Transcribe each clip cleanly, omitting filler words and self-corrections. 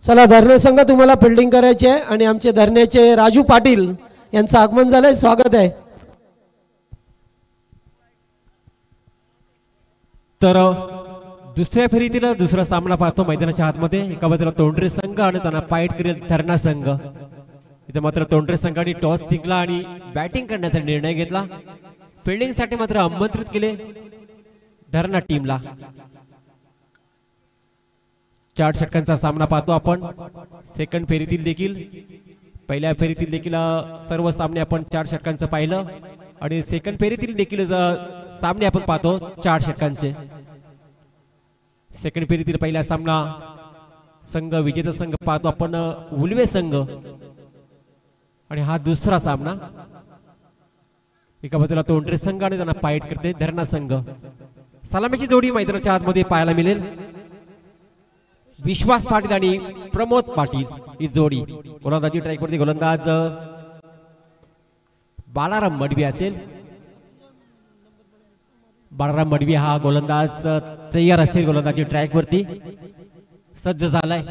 चला धरणे संघ तुम्हाला फिल्डिंग करायची आहे आणि आमचे धरण्याचे राजू पाटील यांचं आगमन झालंय, स्वागत आहे. तर दुसऱ्या फेरीतील दुसरा सामना पाहतो मैदानाच्या आतमध्ये. एका बाजूला तोंडरे संघ आणि त्यांना फाईट करेल धरणा संघ. इथे मात्र तोंडरे संघाने टॉस जिंकला आणि बॅटिंग करण्याचा निर्णय घेतला. फिल्डिंग साठी मात्र आमंत्रित केले धरणा टीमला. 4 षटकांचा सामना पाहतो आपण. सेकंड फेरीतील देखील पहिल्या फेरीतील देखील सर्व सामने आपण 4 षटकांचं पाहिलं आणि सेकंड फेरीतील देखील सामने आपण पाहतो 4 षटकांचे. सेकंड फेरीतील पहिला सामना संघ विजेता संघ पाहतो आपण उलवे संघ आणि हा दुसरा सामना एका बाजूला तोंडरे संघ आणि त्यांना फाईट करते धरणा संघ. सलामीची जोडी मैदानाच्या आतमध्ये पाहायला मिळेल. विश्वास पाटील आणि प्रमोद पाटील ही जोडी. गोलंदाजी ट्रॅकवरती गोलंदाज बालाराम मडवी असेल. बालाराम मडवी हा गोलंदाज तयार असतील. गोलंदाजी ट्रॅकवरती सज्ज झालाय.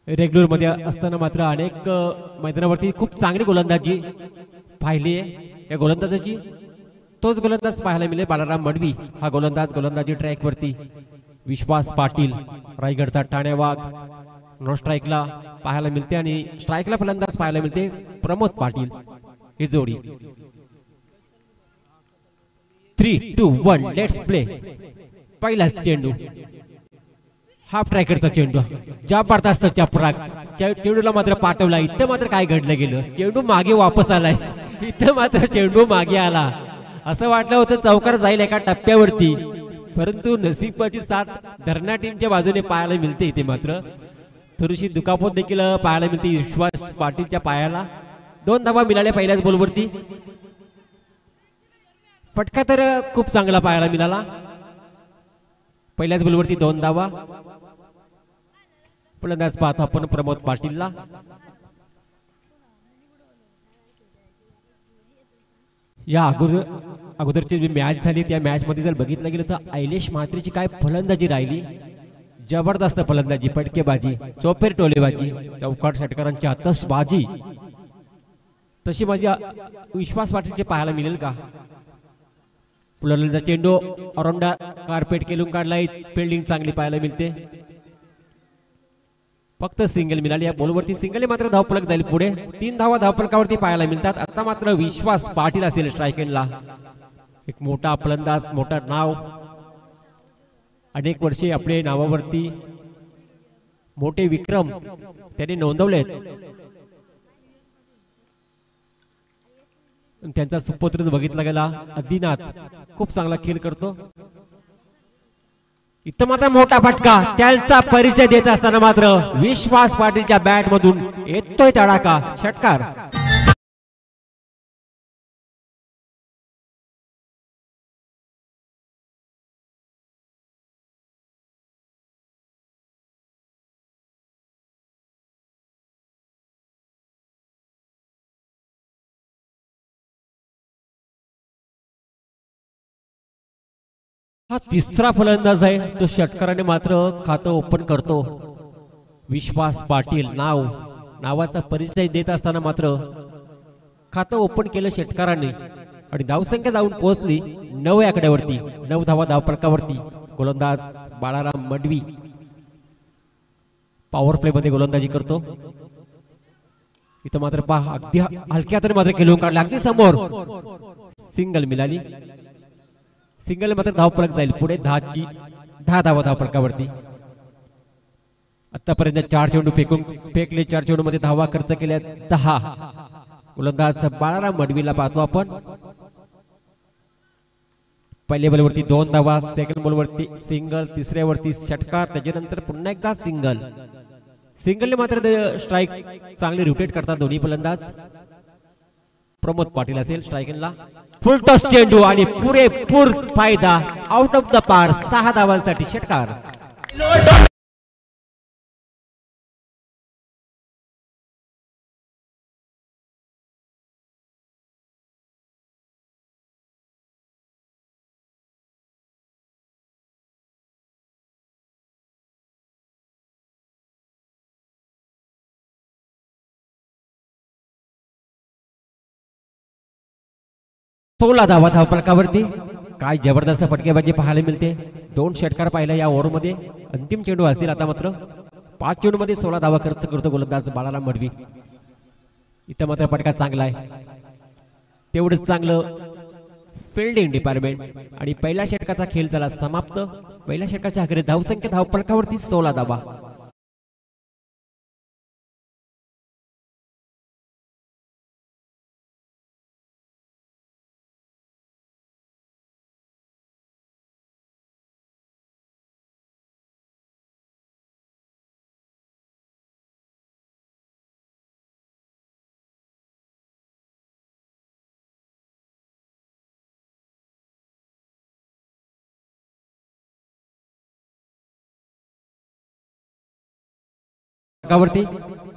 रेग्युलर मध्ये असताना मात्र अनेक मैदानावरती खूप चांगली गोलंदाजी पाहिली आहे या गोलंदाजाची. तोच गोलंदाज पाहायला मिळेल बालाराम मडवी हा गोलंदाज गोलंदाजी ट्रॅकवरती. विश्वास पाटील रायगडचा ठाणे वाघ नॉन स्ट्राईकला पाहायला मिळते आणि स्ट्राईकला फलंदाज पाहायला मिळते प्रमोद पाटील ही जोडी. 3, 2, 1 लेट्स प्ले. पहिलाच चेंडू हाफ ट्रॅकरचा चेंडू जबरदस्त चपराक. चेंडूला मात्र पाठवला. इथं मात्र काय घडलं गेलं, चेंडू मागे वापस आलाय. इथं मात्र चेंडू मागे आला. असं वाटलं होतं चौकार जाईल एका टप्प्यावरती, परंतु नसीबाची साथ धरणा टीमच्या बाजूने पाहायला मिळते. इथे मात्र थोडीशी दुखापत देखील पाहायला मिळते विश्वास पाटीलच्या पायाला. 2 धावा मिळाल्या पहिल्याच बॉलवरती. फटका तर खूप चांगला पाहायला मिळाला. पहिल्याच बॉलवरती 2 धावा. फलंदाज पाहतो आपण प्रमोद पाटीलला. या अगोदरची जी मॅच झाली त्या मॅच मध्ये जर बघितलं गेलं तर ऐलेश म्हात्रेची काय फलंदाजी राहिली. जबरदस्त फलंदाजी, फटकेबाजी, चोपेर टोलेबाजी, चौकार षटकारांची आतषबाजी. तशी माझ्या विश्वास पाटीलचे पाहायला मिळेल का. फलंदाज चेंडू अराउंड कार्पेट केलून काढलाय. फिल्डिंग चांगली पाहायला मिळते. फक्त सिंगल मिळाली या बॉलवरती. सिंगल मात्र धावफलक जाईल पुढे. 3 धावा धावफलकावरती पाहायला मिळतात. आता मात्र विश्वास पाटील असेल स्ट्राईक एंडला. एक मोठा फलंदाज, मोठा नाव, अनेक वर्षे आपले नावावरती मोठे विक्रम त्यांनी नोंदवलेत. त्यांचा सुपुत्र बघितला गेला आदिनाथ खूप चांगला खेळ करतो. इथं मात्र मोठा फटका. त्यांचा परिचय देत असताना मात्र विश्वास पाटीलच्या बॅट मधून येतोय तडाखा, षटकार. हा तिसरा फलंदाज आहे. तो षटकाराने मात्र खातं ओपन करतो. विश्वास पाटील नावाचा परिचय देत असताना मात्र खातं ओपन केलं षटकाराने आणि धावसंख्या जाऊन पोहोचली 9 आकड्यावरती. 9 धावा धावफलकावरती. गोलंदाज बाळाराम मडवी पॉवर प्ले मध्ये गोलंदाजी करतो. इथं मात्र पहा अगदी हलक्या हाताने मात्र खेळून काढला. अगदी समोर सिंगल मिळाली. सिंगल मात्र धावफलक जाईल पुढे. 10 धावा धावफलकावरती. आतापर्यंत 4 चेंडू फेकले. 4 चेंडू मध्ये धावा खर्च केल्या 10. गोलंदाज बाळाराम मडवीला पाहतो आपण. पहिल्या बॉलवरती 2 धावा, सेकंड बॉलवरती सिंगल, तिसऱ्यावरती षटकार, त्याच्यानंतर पुन्हा एकदा सिंगलने मात्र स्ट्राईक चांगले रोटेट करतात दोन्ही फलंदाज. प्रमोद पाटील असेल स्ट्राईकला. फुल टॉस चेंडू आणि पुरेपूर फायदा. आउट ऑफ द पार. 6 धावांसाठी षटकार. 16 धावा धावफलकावरती. काय जबरदस्त फटकेबाजी पाहायला मिळते. 2 षटकार पाहिला या ओव्हरमध्ये. अंतिम चेंडू असतील आता मात्र. 5 चेंडूमध्ये 16 धावा खर्च करतो गोलंदाज बाळाराम मडवी. इथं मात्र फटका चांगला आहे. तेवढंच चांगलं फिल्डिंग डिपार्टमेंट. आणि पहिल्या षटकाचा खेळ झाला समाप्त. पहिल्या षटकाच्या अखेरीस धावसंख्या धावफलकावरती 16 धावा. वरती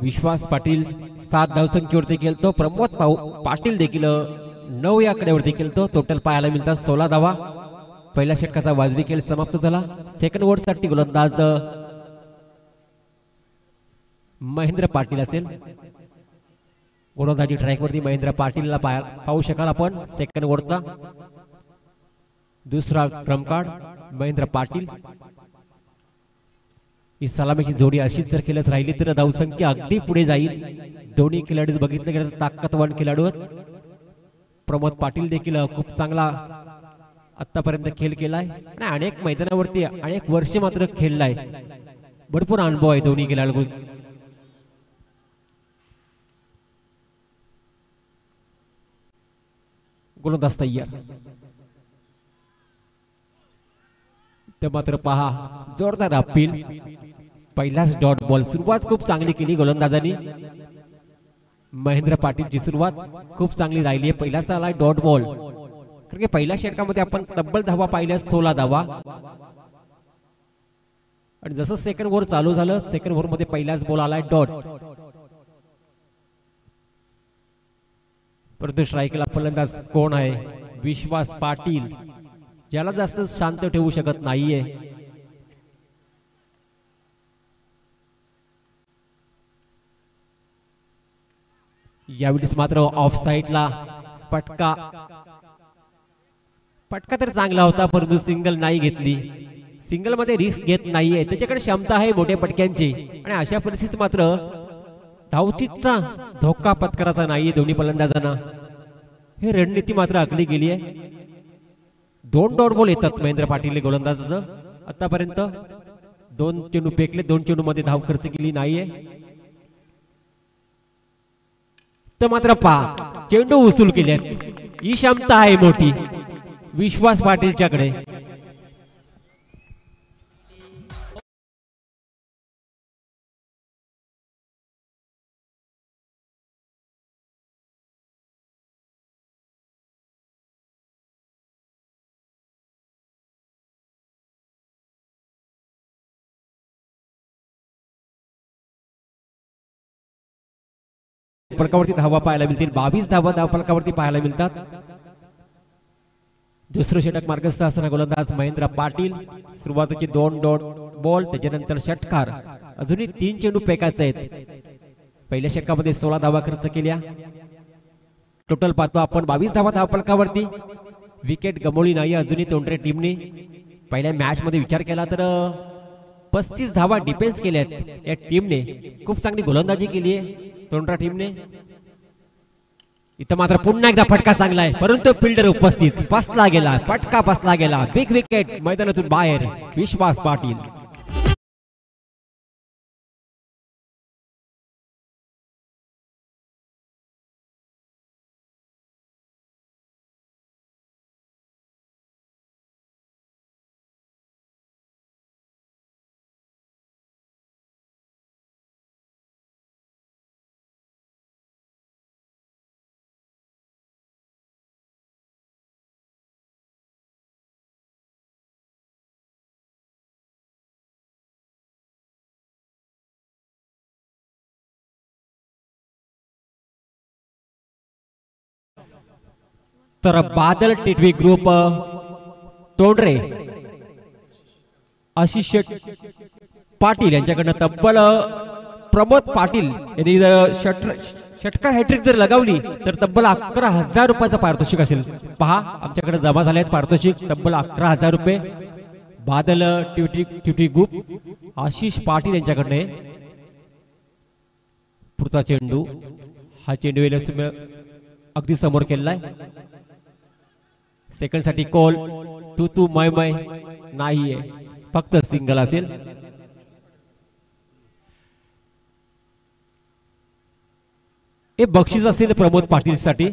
विश्वास पाटील 7 धावसंख्येवरती खेळतो. प्रमोद पाटील देखील 9 या आकड्यावरती खेळतो. टोटल पाहायला मिळतात 16 धावा. पहिल्या षटकाचा वाजवी खेळ समाप्त झाला. सेकंड ओव्हरसाठी गोलंदाज महेंद्र पाटील असेल. गोलंदाजी ट्रॅकवरती महेंद्र पाटीलला पाहू शकाल आपण. सेकंड ओव्हरचा दुसरा क्रमकार्ड महेंद्र पाटील. ही सलामीची जोडी अशीच जर खेळत राहिली तर धावसंख्या अगदी पुढे जाईल. दोन्ही खेळाडू बघितले गेले तर ताकदवान खेळाडू. प्रमोद पाटील देखील खूप चांगला आतापर्यंत खेळ केलाय आणि अनेक मैदानावरती अनेक वर्ष मात्र खेळलाय. भरपूर अनुभव आहे दोन्ही खेळाडू. गोलंदाज तयार. ते मात्र पहा जोरदार अपील. पहिलाच डॉट बॉल. सुरुवात खूप चांगली केली गोलंदाजांनी. महेंद्र पाटीलची सुरुवात खूप चांगली राहिली आहे. पहिलाच आला डॉट बॉल. कारण की पहिल्या षटकामध्ये आपण तब्बल धावा पाहिल्या 16 धावा. आणि जसं सेकंड ओव्हर चालू झालं सेकंड ओव्हर मध्ये पहिलाच बॉल आलाय डॉट. परंतु स्ट्राईकला फलंदाज कोण आहे? विश्वास पाटील, ज्याला जास्त शांत ठेवू शकत नाहीये. यावेळेस मात्र ऑफ साइडला पटका तर चांगला होता परंतु सिंगल नाही घेतली. सिंगल मध्ये रिस्क घेत नाहीये. त्याच्याकडे क्षमता आहे मोठ्या पटक्यांची आणि अशा परिस्थितीत मात्र धावचीचा धोका पत्कराचा नाहीये दोन्ही फलंदाजांना. हे रणनीती मात्र आखली गेली आहे. 2 डॉट बॉल येतात महेंद्र पाटील गोलंदाजाचं. आतापर्यंत 2 चेंडू फेकले. 2 चेंडू मध्ये धाव खर्च केली नाहीये. तर मात्र पहा चेंडू उचल केले. ही क्षमता आहे मोठी विश्वास पाटीलच्याकडे. फलकावरती धावा पाहायला मिळतील. 22 धावा फलकावरती पाहायला मिळतात. दुसरं षटक मार्गस्थ असताना गोलंदाज महेंद्र पाटील. सुरुवातीचे 2 डॉट बॉल, त्याच्यानंतर षटकार. अजूनही 3 चेंडू फेकायचे आहेत. पहिल्या षटकामध्ये 16 धावा खर्च केल्या. टोटल पाहतो आपण 22 धावा फलकावरती. विकेट गमावली नाही अजूनही तोंडरे टीमने. पहिल्या मॅच मध्ये विचार केला तर 35 धावा डिफेन्स केल्यात या टीमने. खूप चांगली गोलंदाजी केली आहे तोंडरा टीमने. इथं मात्र पुन्हा एकदा फटका चांगला आहे परंतु फिल्डर उपस्थित. पसला गेला फटका, पसला गेला. बिग विकेट मैदानातून बाहेर विश्वास पाटील. तर बादल टिटवी ग्रुप तोंडरे आशिष पाटील यांच्याकडनं तब्बल प्रमोद पाटील यांनी षटकार हॅट्रिक जर लगावली तर तब्बल 11,000 रुपयाचं पारितोषिक असेल. पहा आमच्याकडे जमा झाले आहेत पारितोषिक तब्बल 11,000 रुपये. बादल ट्युटी ग्रुप आशिष पाटील यांच्याकडे. पुढचा चेंडू, हा चेंडू अगदी समोर केलाय. सेकंड साठी कॉल, तू मय मय नाहीये, फक्त सिंगल असेल. हे बक्षीस असेल प्रमोद पाटील साठी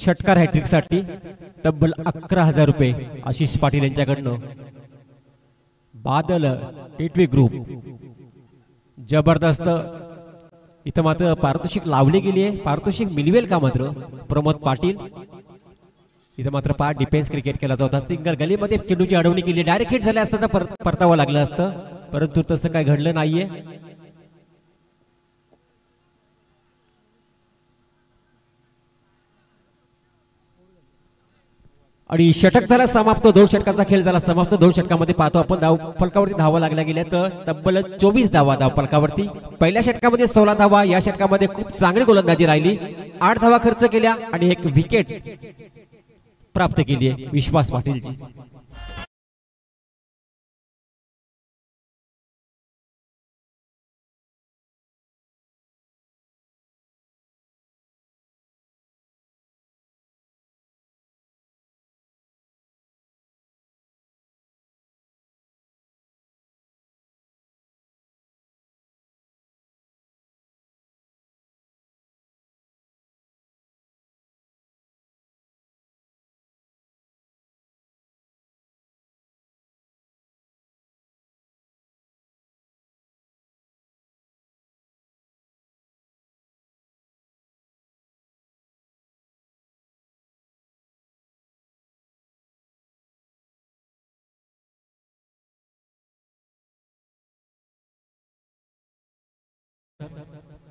षटकार हॅट्रिक साठी तब्बल 11,000 रुपये आशिष पाटील यांच्याकडनं. बादल टेटवे ग्रुप जबरदस्त. इथं मात्र पारितोषिक लावली गेली आहे. पारितोषिक मिळवेल का मात्र प्रमोद पाटील? इथं मात्र डिफेन्स क्रिकेट केला होता. सिंगल गलीमध्ये चेंडूची अडवणी केली. डायरेक्ट हिट झाले असता तर परतावं लागलं असतं, परंतु तसं काही घडलं नाहीये. आणि षटक झाला समाप्त. 2 षटकाचा खेळ झाला समाप्त. 2 षटकामध्ये पाहतो आपण धाव फलकावरती धावा लागल्या गेल्या तर तब्बल 24 धावा धाव फलकावरती. पहिल्या षटकामध्ये 16 धावा. या षटकामध्ये खूप चांगली गोलंदाजी राहिली. 8 धावा खर्च केल्या आणि 1 विकेट प्राप्त केली आहे विश्वास पाटीलची.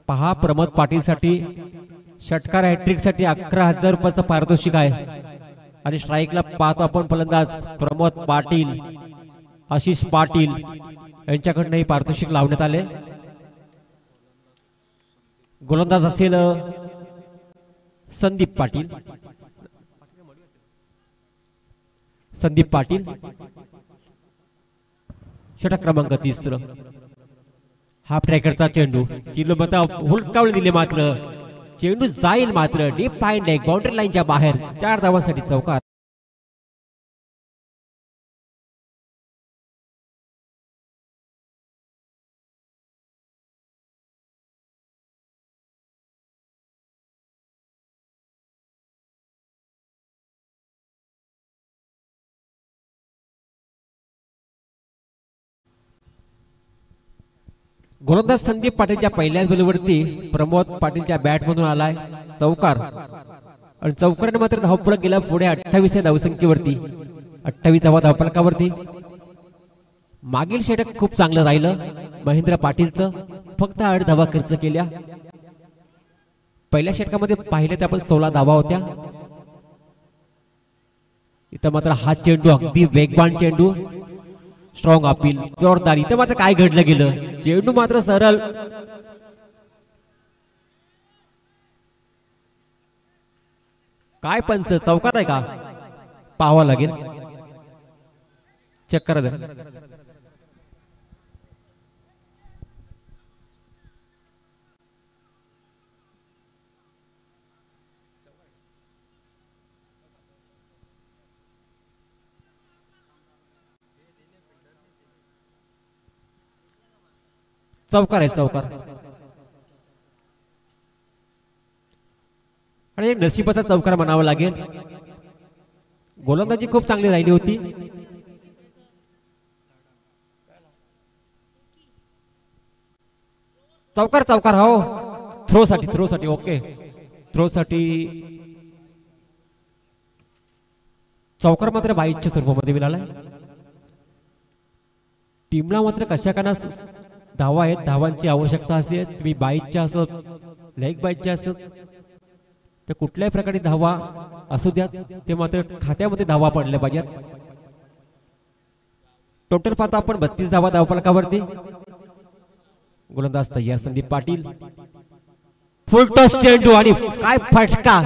पहा प्रमोद पाटील साठी षटकार हॅट्रिक साठी 11,000 रुपयाचं पारितोषिक आहे. आणि स्ट्राईकला पाहतो आपण फलंदाज प्रमोद पाटील, आशिष पाटील यांच्याकडूनही पारितोषिक लावण्यात आले. गोलंदाज असेल संदीप पाटील. संदीप पाटील षटक क्रमांक 3. हाफ ट्रॅकरचा चेंडू चिल्लमता हुलकावले दिले, मात्र चेंडू जाईल मात्र डीप फाईन लेग बाउंड्री लाईनच्या बाहेर. 4 धावांसाठी चौकार. गोलंदाज संदीप पाटीलच्या पहिल्याच बॉलवरती प्रमोद पाटीलच्या बॅट मधून आलाय चौकार. आणि चौकाराने मात्र धावफलक गेला पुढे 28 या धावसंख्येवरती. 28 धावा धावफलकावरती. मागील षटक खूप चांगलं राहिलं महेंद्र पाटीलचं, फक्त 8 धावा खर्च केल्या. पहिल्या षटकामध्ये पाहिलं तर आपण 16 धावा होत्या. इथं मात्र हा चेंडू अगदी वेगवान चेंडू, स्ट्रॉंग अपील, जोरदार. इथं मात्र काय घडलं गेलं, चेंडू मात्र सरळ काय पंच चौकात आहे का पाहावं लागेल, चेक करा जरा. चौकार आहे चौकार. आणि नशिबाचा चौकार म्हणावा लागेल. गोलंदाजी खूप चांगली राहिली होती. चौकार चौकार हो. थ्रो साठी ओके. थ्रो साठी चौकार मात्र बाईटच्या स्वरूपामध्ये मिळालाय. टीमला मात्र कशा काना धावा आहेत, धावांची आवश्यकता असते. तुम्ही बाईटच्या असत, लेग बाईटच्या असत, तर कुठल्याही प्रकारे धावा असू द्यात, ते मात्र खात्यामध्ये धावा पडल्या पाहिजेत. टोटल पाहता आपण 32 धावा धावफलकावरती. गोलंदाज तयार संदीप पाटील. फुलटॉस चेंडू आणि काय फटका,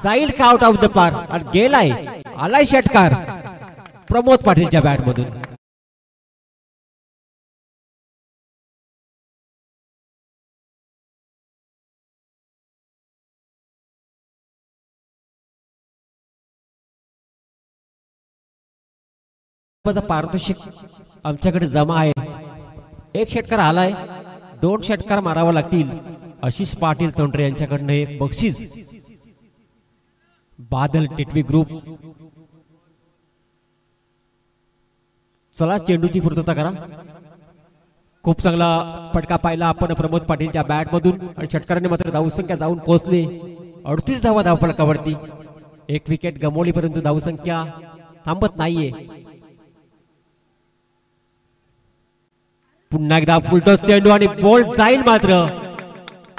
जाईल का आउट ऑफ द पार आणि गेलाय, आलाय षटकार प्रमोद पाटीलच्या बॅट मधून. पारितोषिक आमच्याकडे जमा आहे. एक षटकार आलाय, 2 षटकार मारावा लागतील. आशिष पाटील तोंडरे यांच्याकडनं हे बक्षीस. बादल टिटवी ग्रुप, चला चेंडूची पूर्तता करा. खूप चांगला फटका पाहिला आपण प्रमोद पाटीलच्या बॅट मधून आणि षटकाराने मात्र धावसंख्या जाऊन पोहोचले 38 धावा धावफलकावरती. एक विकेट गमावली परंतु धावसंख्या थांबत नाहीये. पुन्हा एकदा फुलटॉस चेंडू आणि बॉल जाईल मात्र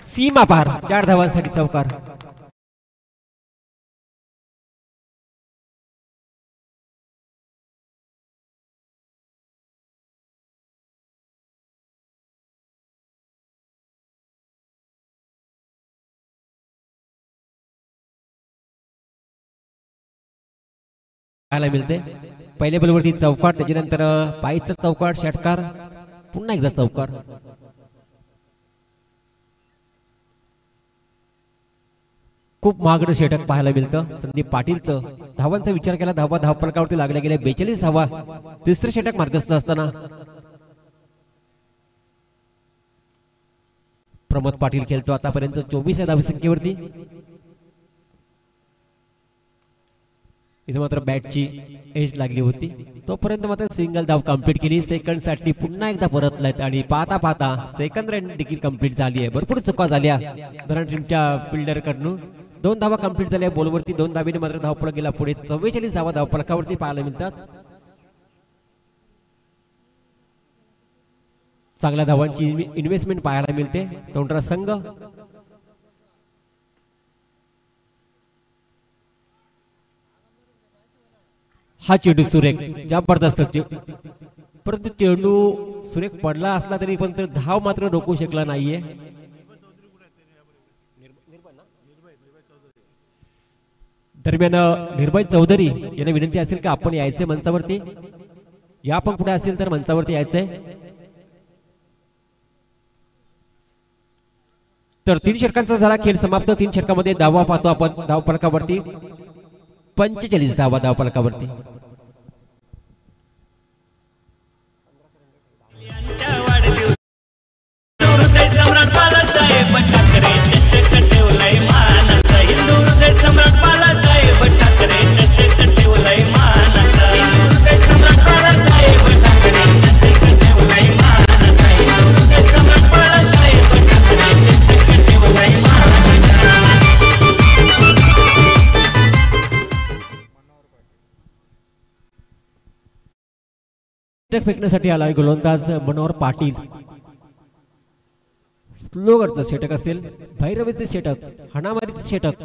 सीमा पार. 4 धावांसाठी चौकार. मिळते पहिल्या बॉलवरती चौकार, त्याच्यानंतर पायचा चौकार, षटकार, पुन्हा एकदा चौकार. खूप महागडं षटक पाहायला मिळतं संदीप पाटीलचं. धावांचा विचार केला, धावा धावफलकावरती लागल्या गेल्या 42 धावा. तिसरं षटक मार्गस्थ असताना प्रमोद पाटील खेळतो आतापर्यंत 24 या धावसंख्येवरती. इथे मात्र बॅटची एज लागली होती, तोपर्यंत मात्र सिंगल धाव कंप्लीट केली. सेकंड साठी पुन्हा एकदा परतलायत आणि पाहता पाहता सेकंड रन देखील कंप्लीट झाली आहे. भरपूर चुका झाल्या धरण टीमच्या फिल्डर कडून. 2 धावा कंप्लीट झाल्या बॉलवरती. 2 धावेने मात्र धावफलक गेला पुढे. 44 धावा धावफलकावरती पाहायला मिळतात. चांगल्या धावांची इन्व्हेस्टमेंट पाहायला मिळते तोंडरा संघ. हा चेंडू सुरेख, जबरदस्त परंतु चेंडू सुरेख पडला असला तरी पण धाव मात्र रोखू शकला नाहीये. दरम्यान निर्भय चौधरी यांना विनंती असेल का आपण यायचे मंचावरती. या पण पुढे असेल तर मंचावरती यायचंय. तर 3 षटकांचा झाला खेळ समाप्त. 3 षटकामध्ये धावा पाहतो आपण धावफलकावरती. 45 धावा धावफलकावरती. सम्राट बाळासाहेब ठाकरे चषक ठेवलाय मानाचा. हिंदू हृदय सम्राट बाळासाहेब ठाकरे चषक ठेवलाय मानाचा. हिंदू हृदय सम्राट बाळासाहेब ठाकरे चषक ठेवलाय मानाचा. हिंदू हृदय सम्राट बाळासाहेब ठाकरे चषक ठेवलाय मानाचा. फेकण्यासाठी आलाय गोलंदाज मनोहर पाटील. स्लोगरचं षटक असेल, भैरवीचे षटक, हाणामारीचे षटक.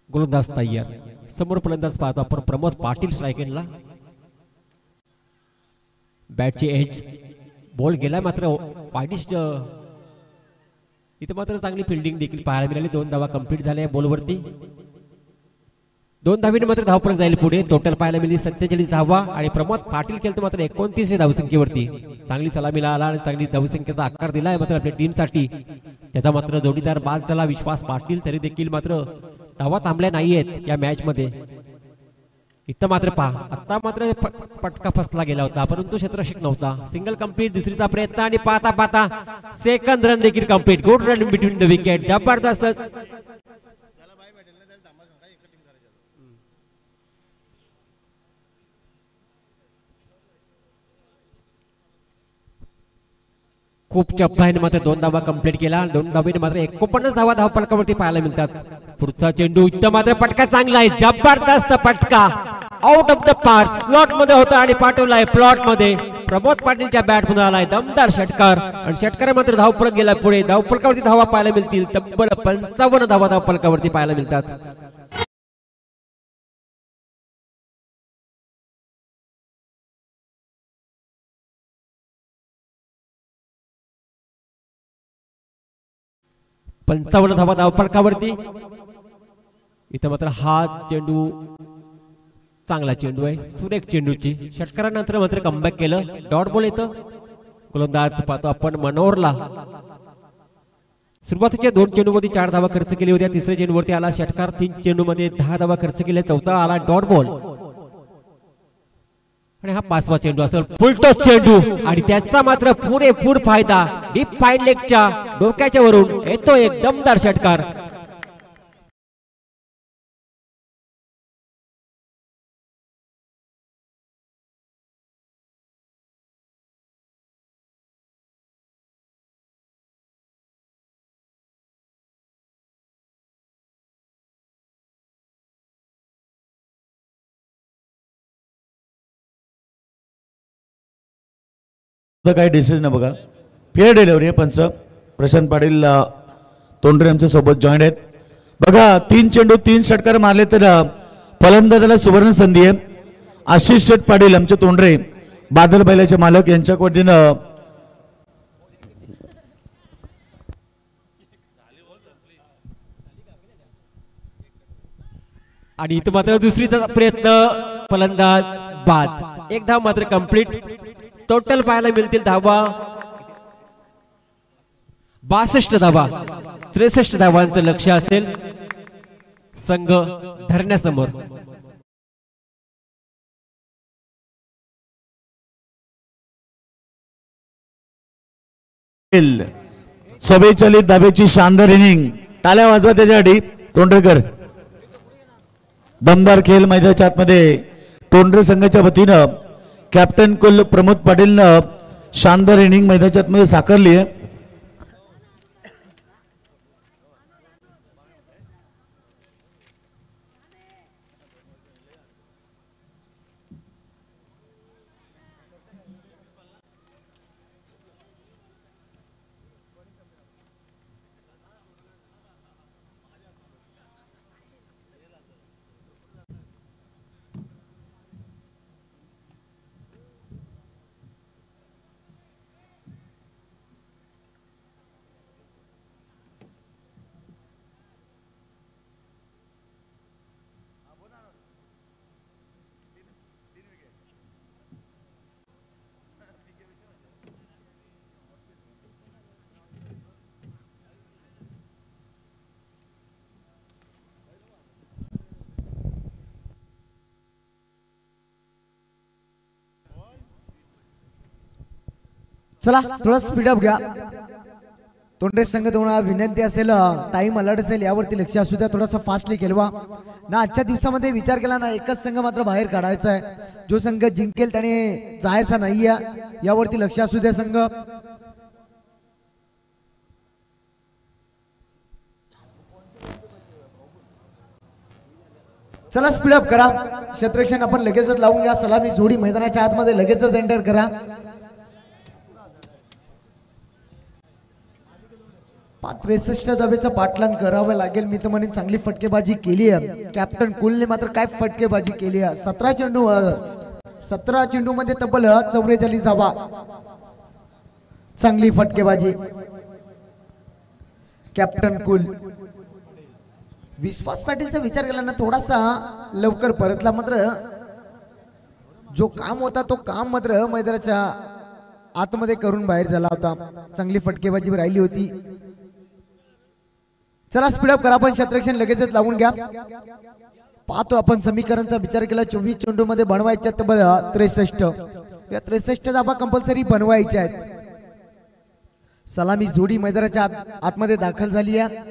गोलंदाज तयार. समोर फलंदाज पाहतो आपण प्रमोद पाटील स्ट्रायकेंडला. बॅटची एज, बॉल गेला मात्र वाईडिश. इथे मात्र चांगली फिल्डिंग देखील पाहायला मिळाली. 2 धावा कंप्लीट झाल्या बॉलवरती. 2 धावीने मात्र धावफलक जाईल पुढे. टोटल पाहायला मिळाली 47 धावा आणि प्रमोद पाटील खेळतो मात्र 29 या धावसंख्येवरती. चांगली सलामीला आला आणि चांगली धावसंख्येचा आकार दिलाय मात्र आपल्या टीमसाठी. त्याचा मात्र जोडीदार बाद झाला विश्वास पाटील. तरी देखील मात्र धावा थांबल्या नाहीयेत या मॅच मध्ये. इथं मात्र पहा, आता मात्र पटका फसला गेला होता परंतु क्षेत्ररक्षक नव्हता. सिंगल कंप्लीट, दुसरीचा प्रयत्न आणि पाहता पाहता सेकंड रन देखील complete. Good run between the wicket. जबरदस्त. खूप चपळाईने मात्र 2 धावा कंप्लीट केला. 2 धावेने मात्र 49 धावा धावफलकावरती पाहायला मिळतात. पुढचा चेंडू इथं मात्र फटका चांगला आहे. जबरदस्त फटका, out of the park. Slot मध्ये होता आणि पाठवलाय प्लॉट मध्ये. प्रमोद पाटीलच्या बॅट मध्ये आलाय दमदार षटकार आणि षटकार मात्र धावफलक गेला पुढे. धावफलकावरती धावा पाहायला मिळतील तब्बल 55 धावा धावफलकावरती पाहायला मिळतात. 55 धावा धावफलकावरती. इथं मात्र हा चेंडू चांगला चेंडू आहे, सुरेख चेंडूची षटकारानंतर मात्र कमबॅक केलं. डॉट बॉल येतं. गोलंदाज पाहतो आपण मनोहरला. सुरुवातीच्या 2 चेंडूमध्ये 4 धावा खर्च केली होत्या. तिसऱ्या चेंडूवरती आला षटकार. 3 चेंडूमध्ये 10 धावा खर्च केल्या. चौथा आला डॉट बॉल आणि हा 5वा चेंडू असेल फुलटॉस चेंडू आणि त्याचा मात्र पुरेपूर फायदा. डीप फाईन लेगच्या डोक्याच्या वरून येतो एक दमदार षटकार. काही डिसिजन बघा. फेअर डिलिव्हरी आहे. पंच प्रशांत पाटील तोंडरे आमच्या सोबत जॉईन आहेत. बघा 3 चेंडू 3 षटकार मारले तर फलंदाजाला सुवर्ण संधी आहे. आशिष शेठ पाटील आमचे तोंडरे बादल बैलाचे मालक यांच्या वतीनं आणि इथं मात्र दुसरीचा प्रयत्न फलंदाज बाद. एक धाव मात्र कंप्लीट. टोटल पाहायला मिळतील धावा 62 धावा. 63 धावांचं लक्ष असेल संघ धरण्यासमोर. सभेचालित धाब्याची शानदार इनिंग. टाळ्या वाजवा त्याच्यासाठी तोंडरेकर. दमदार खेळ मैदानाच्या आतमध्ये तोंडरे संघाच्या वतीनं कॅप्टन कुल प्रमोद पाटीलनं शानदार इनिंग मैदानाच्या आतमध्ये साकारली आहे. चला थोडा स्पीडअप घ्या. तोंडरे संघ तुम्हाला विनंती असेल, टाइम अलर्ट असेल यावरती लक्ष असू द्या. थोडासा फास्टली खेळवा ना. आजच्या दिवसामध्ये विचार केला ना एकच संघ मात्र बाहेर काढायचा आहे. जो संघ जिंकेल त्याने जायचा नाहीये, यावरती लक्ष असू द्या संघ. चला स्पीडअप करा. क्षेत्ररक्षण आपण लगेचच लावून घ्या. सलामी जोडी मैदानाच्या आतमध्ये लगेचच एंटर करा. 63 धावेचा पाठलाग करावा लागेल. मी तर म्हणेन चांगली फटकेबाजी केली आहे. कॅप्टन कुलने मात्र काय फटकेबाजी केली आहे. 17 चेंडू मध्ये तब्बल 44 धावा. चांगली फटकेबाजी कॅप्टन कुल. विश्वास पाटीलचा विचार केला ना थोडासा लवकर परतला. मात्र जो काम होता तो काम मात्र मैदानाच्या आतमध्ये करून बाहेर झाला होता. चांगली फटकेबाजी राहिली होती. चला स्पीडअप करा. आपण क्षेत्ररक्षण लगेचच लावून घ्या. पाहतो आपण समीकरणचा विचार केला. 24 चेंडू मध्ये बनवायच्या तब्बल 63. या 63 धावा कंपल्सरी बनवायच्या आहेत. सलामी जोडी मैदानाच्या आतमध्ये दाखल झाली आहे.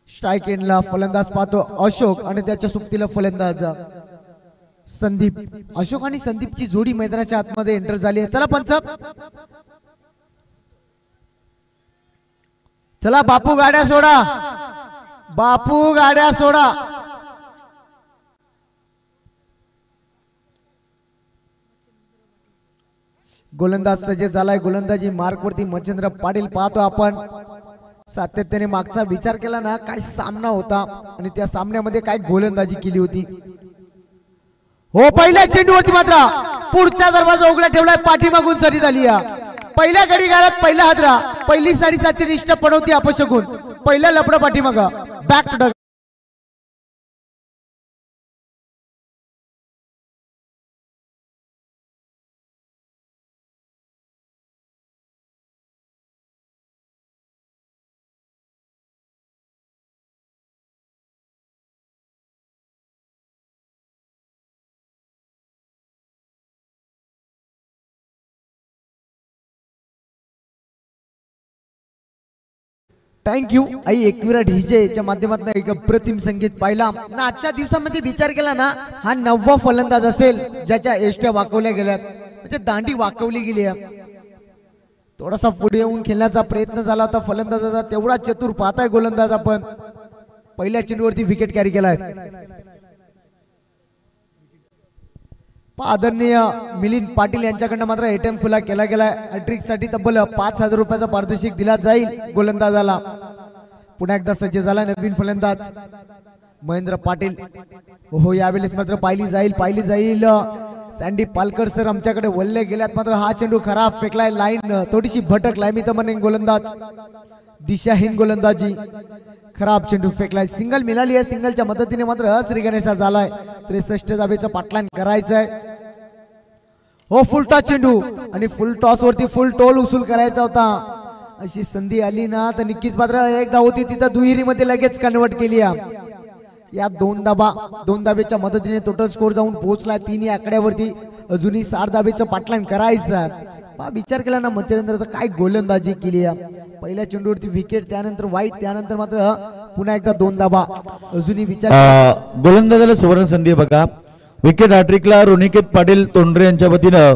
स्ट्राईक एंडला फलंदाज पाहतो अशोक आणि त्याच्या सुट्टीला फलंदाज संदीप. अशोक आणि संदीपची जोडी मैदानाच्या आतमध्ये एंटर झाली आहे. चला पंच. चला बापू गाड्या सोडा. बापू गाड्या सोडा. गोलंदाज सज्ज झालाय. गोलंदाजी मार्क वरती मच्छिंद्र पाटील पाहतो आपण. सातत्याने मागचा विचार केला ना काय सामना होता आणि त्या सामन्यामध्ये काय गोलंदाजी केली होती. हो पहिल्या चेंडूवरती मात्र पुढचा दरवाजा उघडा ठेवलाय. पाठीमागून सरी झाली. पहिल्या घडीगारात पहिला हादरा, पहिली साडेसाती निष्ठा पडवती अपशगुन, पहिल्या लपडा पाठीमाग बॅक टू थँक्यू आई एकविरा ढिजेच्या माध्यमातून एक अप्रतिम संगीत पाहिला ना. आजच्या दिवसामध्ये विचार केला ना, हा 9वा फलंदाज असेल ज्याच्या एष्ट्या वाकवल्या गेल्यात, म्हणजे दांडी वाकवली गेली आहे. थोडासा पुढे येऊन खेळण्याचा प्रयत्न झाला होता फलंदाजाचा, तेवढा चतुर पाहताय गोलंदाज आपण. पहिल्या चेंडूवरती विकेट कॅरी केलाय. आदरणीय मिलिंद पाटील यांच्याकडनं मात्र एटीएम खुला केला गेलाय. हॅट्रिक साठी तब्बल 5,000 रुपयाचा पारितोषिक दिला जाईल गोलंदाजाला. पुन्हा एकदा सज्ज झाला नवीन फलंदाज महेंद्र पाटील. हो यावेळेस मात्र पाहिली जाईल सँडी पालकर सर आमच्याकडे वल्ले गेल्यात. मात्र हा चेंडू खराब फेकलाय, लाईन थोडीशी भटकलाय. मी तर म्हणेन गोलंदाज दिशाहीन गोलंदाजी, खराब चेंडू फेकलाय. सिंगल मिळाली आहे, सिंगलच्या मदतीने मात्र श्री गणेशा झालाय. 63 धावेचं पाटलान करायचंय. हो फुल टॉस चेंडू आणि फुल टॉस वरती फुल टोल उसूल करायचा होता. अशी संधी आली ना तर नक्कीच मात्र एक धाव होती तिथं दुहेरीमध्ये लगेच कन्वर्ट केली. या दोन धावेच्या मदतीने टोटल स्कोर जाऊन पोहोचलाय 3 आकड्यावरती. अजूनही 60 धावेचं पाटलान करायचं. विचार केला ना मच्छरेंद्र तर काय गोलंदाजी केली. पहिल्या चेंडूवरती विकेट, त्यानंतर वाईट, त्यानंतर मात्र पुन्हा एकदा 2 धाबा. अजूनही विचार गोलंदाजाला सुवर्ण संधी बघा. विकेट हॅट्रिकला रोनिकेत पाटील तोंडरे यांच्या वतीनं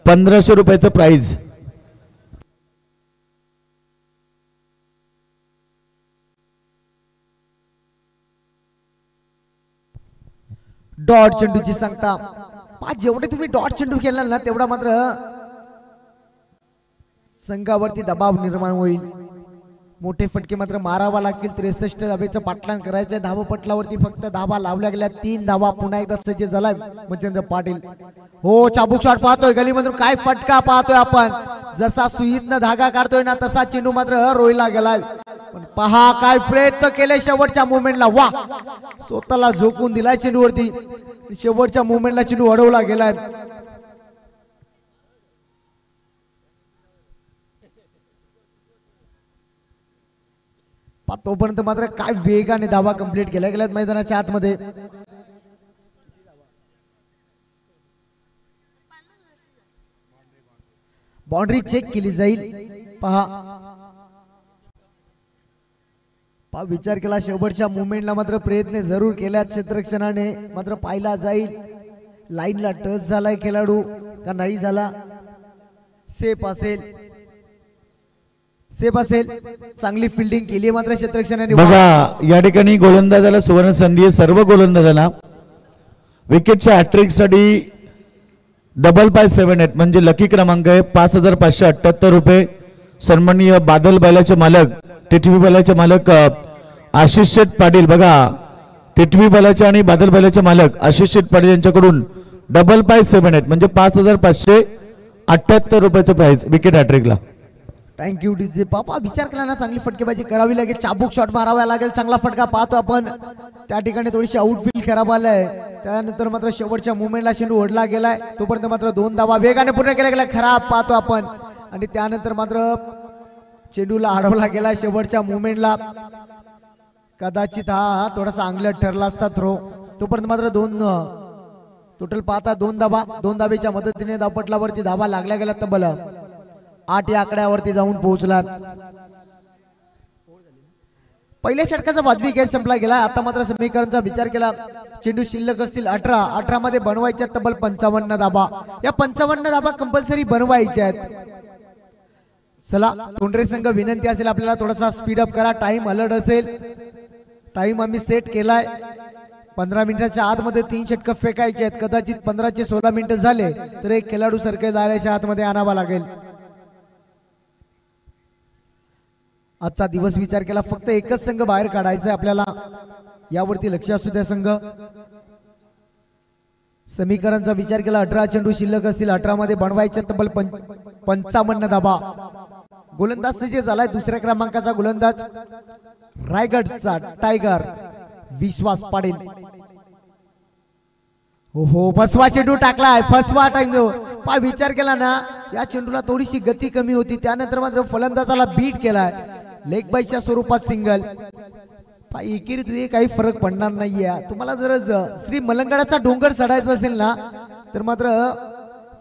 1500 रुपयाचं प्राइज. डॉट चेंडूची सांगता. जेवढे तुम्ही डॉट चेंडू खेळला ना तेवढा मात्र संघावरती दबाव निर्माण होईल. मोठे फटके मात्र मारावा लागतील. 63 धावेचं पाटलान करायचंय. धावपटलावरती फक्त धावा लावल्या गेल्या, 3 धावा. पुन्हा एकदा सज्ज झालाय मच्छिंद्र पाटील. हो चाबूक शॉट पाहतोय गलीमधून, काय फटका पाहतोय आपण. जसा सुईतनं धागा काढतोय ना तसा चेंडू मात्र रोईला गेलाय. पण पहा काय प्रयत्न केले शेवटच्या मुवमेंटला. वा स्वतःला झोकून दिलाय चेंडूवरती. शेवटच्या मुवमेंटला चेंडू अडवला गेलाय. तोपर्यंत मात्र काय वेगाने धावा कंप्लीट केल्या गेल्यात मैदानाच्या आतमध्ये. बाउंड्री चेक केली जाईल. पहा विचार केला शेवटच्या मुवमेंटला मात्र प्रयत्न जरूर केल्यात क्षेत्ररक्षणाने. मात्र पाहिला जाईल लाईनला टच झालाय खेळाडू का नाही झाला. सेफ असेल. चांगली फिल्डिंग केली मात्र क्षेत्ररक्षणाने. बघा या ठिकाणी गोलंदाजाला सुवर्ण संधी आहे. सर्व गोलंदाजांना विकेटच्या हॅट्रिक साठी डबल बाय 7 म्हणजे लकी क्रमांक आहे 5578 रुपये. सन्माननीय बादल बैलाचे मालक, टिटवी बैलाचे मालक आशिष शेठ पाटील. बघा टिटवी बैलाचे आणि बादल बैलाचे मालक आशिष शेठ पाटील यांच्याकडून डबल बाय 7 म्हणजे 5578 रुपयाचं प्राइस विकेट हॅट्रिकला. Thank you DJ. पापा विचार केला ना चांगली फटकेबाजी करावी लागेल. चाबूक शॉट मारावा लागेल. चांगला फटका पाहतो आपण. त्या ठिकाणी थोडीशी आउटफील्ड खराब आलाय. त्यानंतर मात्र शेवटच्या मुवमेंटला चेंडू ओढला गेलाय. तोपर्यंत मात्र 2 धावा वेगाने पूर्ण केल्या गेल्या. खराब पाहतो आपण. आणि त्यानंतर मात्र चेंडूला अडवला गेला शेवटच्या मुवमेंटला. कदाचित हा थोडासा अंगलट ठरला असता थ्रो. तोपर्यंत मात्र टोटल पाहता 2 धावा. 2 धावेच्या मदतीने धावपटलावरती धावा लागल्या गेल्या. तब्बल 8 या आकड्यावरती जाऊन पोहोचला. पहिल्या षटकाचा वाजवी खेळ संपला गेला. आता मात्र समीकरणचा विचार केला चेंडू शिल्लक असतील 18 मध्ये बनवायच्या तब्बल 55 धाबा. या 55 धाबा कंपल्सरी बनवायच्या आहेत. चला तोंडरे संघ विनंती असेल आपल्याला थोडासा स्पीड अप करा. टाइम अलर्ट असेल. टाइम आम्ही सेट केलाय 15 मिनिटाच्या आतमध्ये 3 षटक फेकायचे आहेत. कदाचित 15 ते 16 मिनिटं झाले तर एक खेळाडू सरके दाराच्या आतमध्ये आणावा लागेल. आजचा दिवस विचार केला फक्त एकच संघ बाहेर काढायचा आपल्याला. यावरती लक्ष असू द्या संघ. समीकरणचा विचार केला 18 चेंडू शिल्लक असतील 18 मध्ये बनवायचे तब्बल 55 धाबा. गोलंदाज सज्ज झालाय दुसऱ्या क्रमांकाचा गोलंदाज रायगडचा टायगर विश्वास पाटील. हो फसवा चेंडू टाकलाय फसवा चेंडू. पा विचार केला ना या चेंडूला थोडीशी गती कमी होती त्यानंतर मात्र फलंदाजाला बीट केलाय लेग बाईच्या स्वरूपात सिंगल. एकेरीत काही फरक पडणार नाहीये. तुम्हाला जर श्री मलंगडाचा डोंगर चढायचा असेल ना तर मात्र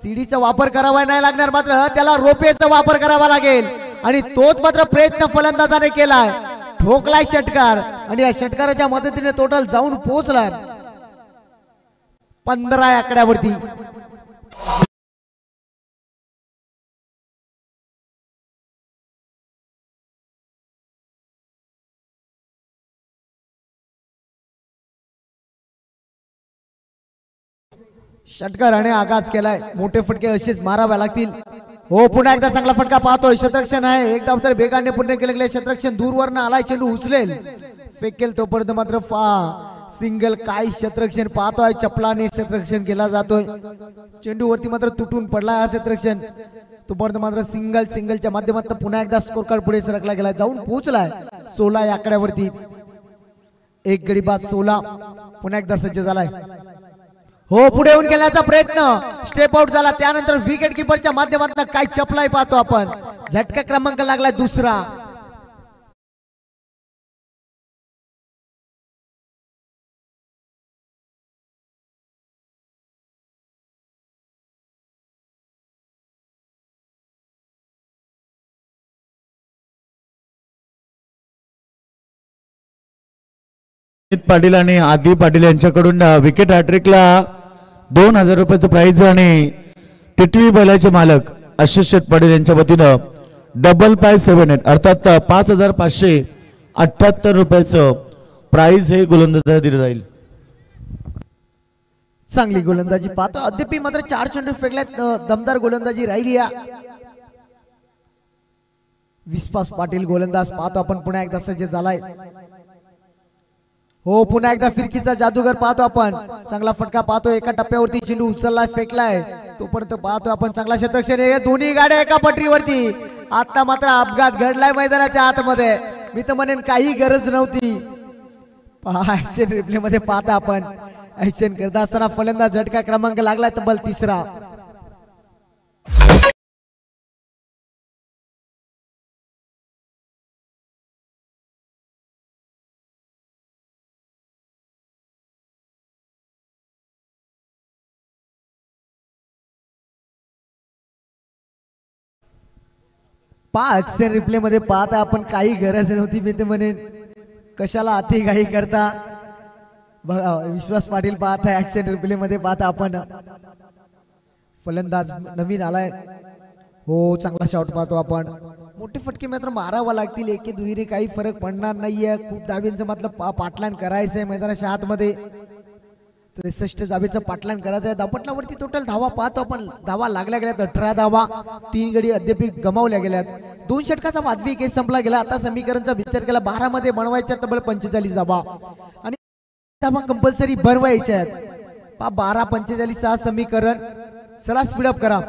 सीडीचा वापर करावा नाही लागणार मात्र त्याला रोपेचा वापर करावा लागेल आणि तोच मात्र प्रयत्न फलंदाजाने केलाय. ठोकलाय षटकार आणि या षटकाराच्या मदतीने टोटल जाऊन पोहोचलाय 15 आकड्यावरती. षटकाराने आगाज केलाय मोठे फटके असेच मारावे लागतील. हो पुन्हा एकदा चांगला फटका पाहतोय क्षेत्ररक्षण आहे एकदा तर बेगाने पूर्ण केले गेले क्षेत्ररक्षण दूरवरनं आलाय चेंडू उचलेल फेकेल तोपर्यंत मात्र सिंगल. काय क्षेत्ररक्षण पाहतोय चपलाने क्षेत्ररक्षण केला जातोय चेंडू वरती मात्र तुटून पडलाय हा क्षेत्ररक्षण तोपर्यंत मात्र सिंगलच्या माध्यमातून पुन्हा एकदा स्कोर कार्ड पुढे सरकला गेला जाऊन पोहोचलाय 16 या आकड्यावरती. एक गडी बाद 16 पुन्हा एकदा सज्ज झालाय. हो पुढे येऊन गेल्याचा प्रयत्न स्टेप आउट झाला त्यानंतर विकेट किपरच्या माध्यमातून काय चपलाय पाहतो आपण. झटका क्रमांक लागलाय दुसरा. पाटील आणि आदी पाटील यांच्याकडून विकेट हॅट्रिकला 2000 रुपयाचं प्राइज आणि टिटवी बैलाचे मालक आशिष शेठ पाटील यांच्या वतीनं डबल पाय 7 अर्थात 5578 रुपयाचं प्राइज हे गोलंदाजाला दिलं जाईल. चांगली गोलंदाजी पाहतो अद्याप मात्र 4 चेंडू फेकल्यात दमदार गोलंदाजी राहिली. विश्वास पाटील गोलंदाज पाहतो आपण पुन्हा एकदा सज्ज झालाय. हो पुन्हा एकदा फिरकीचा जादूगर पाहतो आपण चांगला फटका पाहतो एका टप्प्यावरती चेंडू उचललाय फेकलाय तोपर्यंत पाहतो आपण चांगला क्षेत्ररक्षण. दोन्ही गाड्या एका पटरीवरती. आता मात्र अपघात घडलाय मैदानाच्या आतमध्ये. मी तर म्हणेन काही गरज नव्हती. ऍक्शन रिप्ले मध्ये पाहता आपण ऍक्शन करत असताना फलंदाज झटका क्रमांक लागलाय तब्बल 3रा. ऍक्शन रिप्ले मध्ये पाहता आपण काही गरज नव्हती. मी तर म्हणेन कशाला अति घाई करता. बघा विश्वास पाटील पाहता ऍक्शन रिप्ले मध्ये पाहता आपण फलंदाज नवीन आलाय. हो चांगला शॉट पाहतो आपण. मोठे फटके मात्र मारावा लागतील एके दुहेरी काही फरक पडणार नाहीये. खूप धाब्यांचं मतलब पाटलान करायचंय मैदानाच्या आतमध्ये 63 धावेचं पाटलान करायचं आहे. धापटलावरती टोटल धावा पाहतो आपण. धावा लागल्या गेल्यात 18 धावा. 3 गडी अद्याप गमावल्या गेल्यात. 2 षटकाचा वादवी केस संपला गेला. आता समीकरणचा विचार केला 12 मध्ये बनवायच्या तब्बल 45 धावा आणि धावा कंपल्सरी बनवायच्या आहेत. 12-45 हा समीकरण. चला स्पीडअप करा.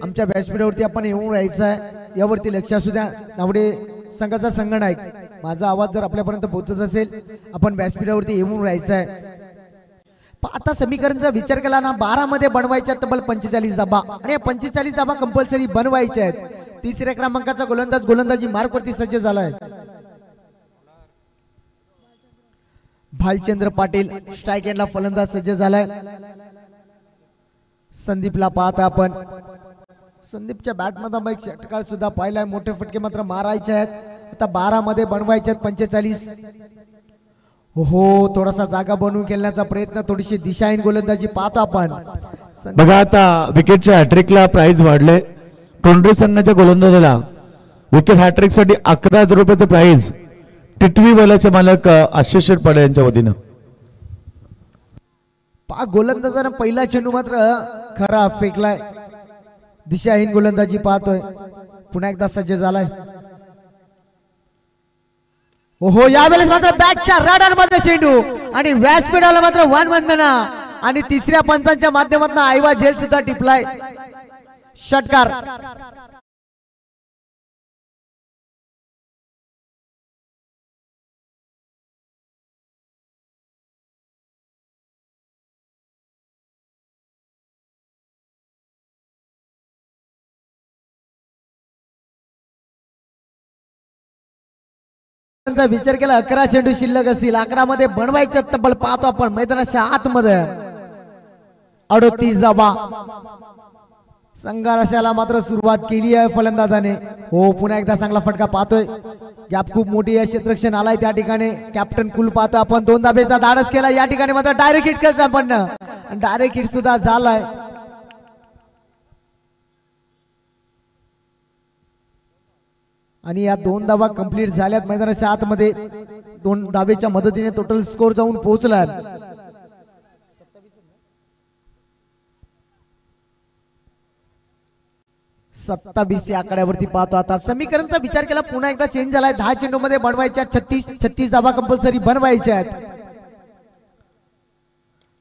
आमच्या व्यासपीठावरती आपण येऊन राहायचं आहे यावरती लक्ष असू द्या. नावडे संघाचा संगणक माझा आवाज जर आपल्यापर्यंत पोहोचत असेल आपण व्यासपीठावरती येऊन राहायचं आहे. आता समीकरणचा विचार केला ना 12 मध्ये बनवायच्या तब्बल 45 धाबा आणि या 45 धाबा कंपल्सरी बनवायच्या आहेत. 3ऱ्या क्रमांकाचा गोलंदाज गोलंदाजी मार्कवरती सज्ज झालाय. भालचंद्र पाटील स्ट्राईक एंडला फलंदाज सज्ज झालाय. संदीपला पाहता आपण. संदीपच्या बॅटमध्ये एक षटकार सुद्धा पाहिलाय. मोठे फटके मात्र मारायचे आहेत. आता 12 मध्ये बनवायचे आहेत 45. हो थोडासा जागा बनवून खेळण्याचा प्रयत्न थोडीशी दिशाहीन गोलंदाजी पाहतो आपण. बघा आता विकेटच्या हॅट्रिकला प्राइज वाढले. टोंडरे संघाच्या गोलंदाजाला विकेट हॅट्रिक साठी 11,000 रुपयाचं प्राइज टिटवी बैलाचे मालक आशिष शेटपाडे यांच्या वतीनं. गोलंदाजानं पहिला चेंडू मात्र खरा फेकलाय. दिशाहीन गोलंदाजी पाहतोय. पुन्हा एकदा सज्ज झालाय. ओहो यावेळेस मात्र बॅटच्या रडार मध्ये चेंडू आणि व्यासपीठाला मात्र वन वंदना आणि तिसऱ्या पंचांच्या माध्यमातून आयवा झेल सुद्धा टिपलाय. षटकार. विचार केला 11 चेंडू शिल्लक असतील. 11 मध्ये बनवायचं तब्बल पाहतो आपण मैदानाच्या आतमध्ये 38 धावा. संघर्षाला मात्र सुरुवात केली आहे फलंदाजाने. हो पुन्हा एकदा चांगला फटका पाहतोय. गॅप खूप मोठी आहे. क्षेत्ररक्षण आलाय त्या ठिकाणी. कॅप्टन कुल पाहतो आपण. 2 धाब्याचा धाडस केला या ठिकाणी मात्र डायरेक्ट हिट कसं आपण डायरेक्ट हिट सुद्धा झालाय. आणि या 2 धावा कंप्लीट झाल्यात मैदानाच्या आतमध्ये. 2 धाब्याच्या मदतीने टोटल स्कोर जाऊन पोहोचला. 27 या आकड्यावरती पाहतो. आता समीकरणचा विचार केला पुन्हा एकदा चेंज झालाय. 10 चेंडू मध्ये बनवायच्या 36 धावा कंपल्सरी बनवायच्या आहेत.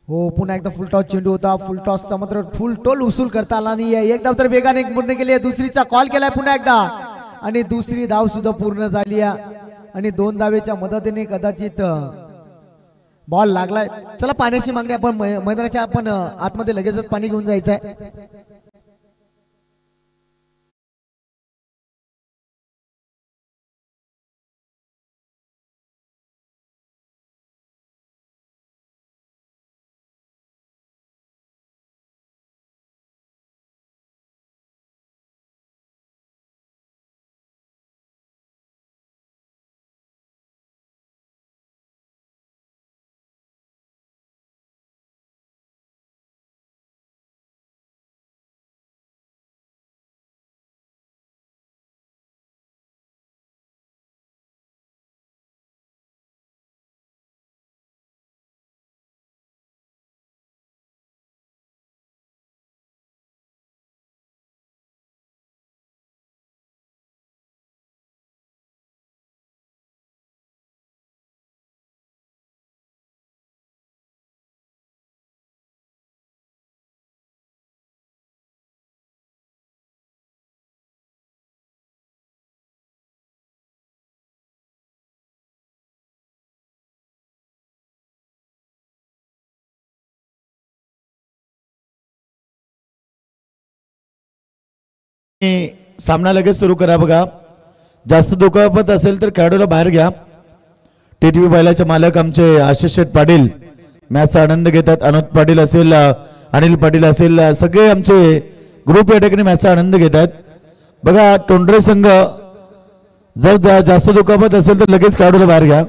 हो पुन्हा एकदा फुल टॉस चेंडू होता. फुल टॉसचा मात्र फुल टोल उसूल करता आला नाही. एकदा तर वेगाने पूर्ण केली. दुसरीचा कॉल केलाय पुन्हा एकदा आणि दुसरी धाव सुद्धा पूर्ण झाली आणि 2 धावेच्या मदतीने कदाचित बॉल लागलाय. चला पाण्याची मागणी आपण मैदानाच्या आपण आतमध्ये लगेचच पाणी घेऊन जायचंय. सामना लगेच सुरू करा. बघा जास्त दुखापत असेल तर खेळाडूला बाहेर घ्या. टिटवी बैलाचे मालक आमचे आशिष शेठ पाटील मॅचचा आनंद घेतात. अनुप पाटील असेल, अनिल पाटील असेल, सगळे आमचे ग्रुप या ठिकाणी मॅचचा आनंद घेतात. बघा टोंडरे संघ जर जास्त दुखापत असेल तर लगेच खेळाडूला बाहेर घ्या.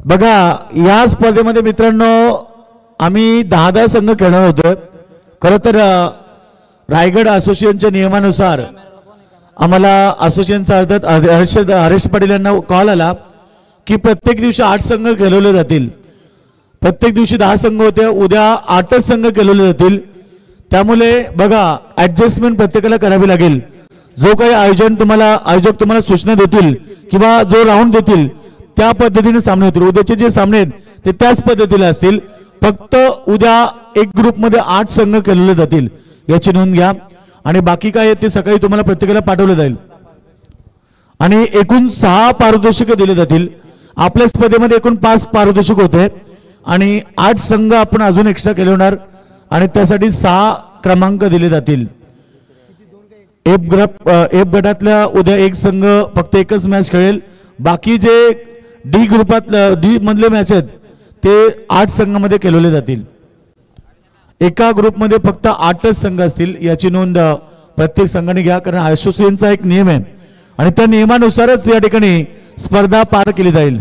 बघा या स्पर्धेमध्ये मित्रांनो आम्ही 10 संघ खेळणार होतो. खरं तर रायगड असोसिएशनच्या नियमानुसार आम्हाला असोसिएशनचा अर्थात हरेश पाटील यांना कॉल आला की प्रत्येक दिवशी 8 संघ खेळवले जातील. प्रत्येक दिवशी 10 संघ होते, उद्या 8च संघ खेळवले जातील. त्यामुळे बघा ऍडजस्टमेंट प्रत्येकाला करावी लागेल. जो काही आयोजक तुम्हाला सूचना देतील किंवा जो राऊंड देतील त्या पद्धतीने सामने होतील. उद्याचे जे सामने आहेत ते त्याच पद्धतीने असतील. फक्त उद्या एक ग्रुपमध्ये 8 संघ खेळवले जातील याची नोंद घ्या. आणि बाकी काय आहे ते सकाळी तुम्हाला प्रत्येकाला पाठवलं जाईल. आणि एकूण 6 पारितोषिक दिले जातील. आपल्या स्पर्धेमध्ये एकूण 5 पारितोषिक होते आणि 8 संघ आपण अजून एक्स्ट्रा खेळवणार आणि त्यासाठी 6 क्रमांक दिले जातील. एफ गटातल्या उद्या एक संघ फक्त एकच मॅच खेळेल. बाकी जे डी मधले मॅच आहेत ते 8 संघामध्ये खेळवले जातील. एका ग्रुपमध्ये फक्त 8च संघ असतील याची नोंद प्रत्येक संघाने घ्या. कारण असोसिएशनचा एक नियम आहे आणि त्या नियमानुसारच या ठिकाणी स्पर्धा पार केली जाईल.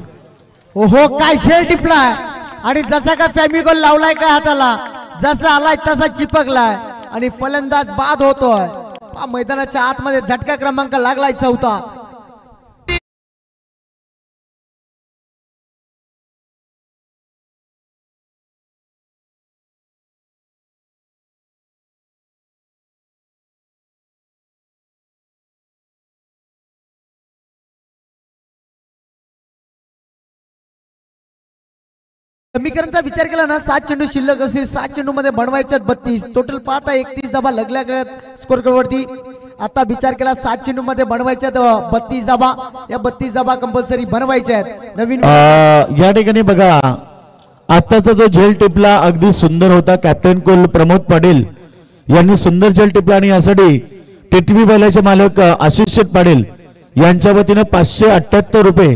ओहो काय झेल टिपलाय. आणि जसा का फेमिकॉल लावलाय काय हाताला, जसा आलाय तसा चिपकलाय आणि फलंदाज बाद होतोय. मैदानाच्या आतमध्ये झटका क्रमांक लागलाय 4था. समीकरणचा विचार केला ना, 7 चेंडू शिल्लक असतील. 7 चेंडू मध्ये बनवायच्यात 32. टोटल पाहता 31 धाबा लगल्या स्कोर वरती. आता विचार केला 7 चेंडू मध्ये बनवायच्यात 32 धाबा. या 32 धाबा कंपल्सरी बनवायच्या आहेत. नवीन या ठिकाणी बघा आताचा जो झेल टिपला अगदी सुंदर होता. कॅप्टन कुल प्रमोद पाटील यांनी सुंदर झेल टिपला आणि यासाठी टिटवी बैलाचे मालक आशिष शेठ पाटील यांच्या वतीने 578 रुपये